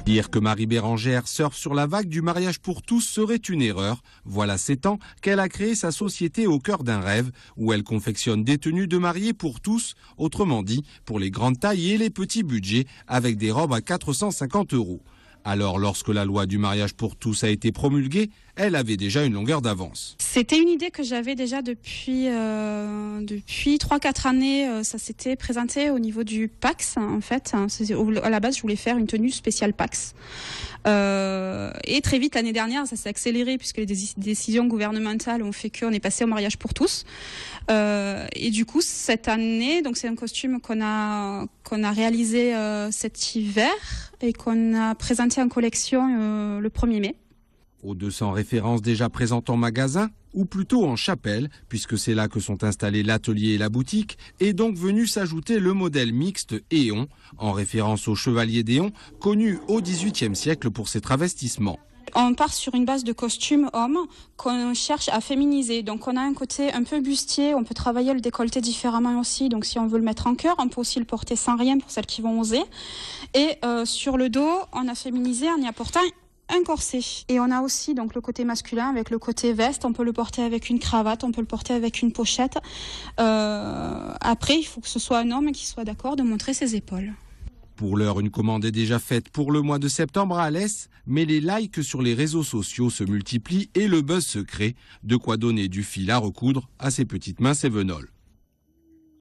Dire que Marie Bérangère surfe sur la vague du mariage pour tous serait une erreur. Voilà 7 ans qu'elle a créé sa société au cœur d'un rêve où elle confectionne des tenues de mariée pour tous, autrement dit pour les grandes tailles et les petits budgets avec des robes à 450 €. Alors lorsque la loi du mariage pour tous a été promulguée, elle avait déjà une longueur d'avance. C'était une idée que j'avais déjà depuis 3-4 années. Ça s'était présenté au niveau du Pacs en fait. À la base, je voulais faire une tenue spéciale Pacs. Et très vite l'année dernière, ça s'est accéléré puisque les décisions gouvernementales ont fait qu'on est passé au mariage pour tous. Et du coup, cette année, donc c'est un costume qu'on a réalisé cet hiver et qu'on a présenté en collection le 1er mai. Aux 200 références déjà présentes en magasin, ou plutôt en chapelle, puisque c'est là que sont installés l'atelier et la boutique, est donc venu s'ajouter le modèle mixte Éon, en référence au chevalier d'Éon, connu au XVIIIe siècle pour ses travestissements. On part sur une base de costume homme qu'on cherche à féminiser. Donc on a un côté un peu bustier, on peut travailler le décolleté différemment aussi. Donc si on veut le mettre en cœur, on peut aussi le porter sans rien pour celles qui vont oser. Et sur le dos, on a féminisé en y apportant un corset. Et on a aussi donc le côté masculin avec le côté veste. On peut le porter avec une cravate, on peut le porter avec une pochette. Après, il faut que ce soit un homme qui soit d'accord de montrer ses épaules. Pour l'heure, une commande est déjà faite pour le mois de septembre à Alès, mais les likes sur les réseaux sociaux se multiplient et le buzz se crée, de quoi donner du fil à recoudre à ces petites mains sévenoles.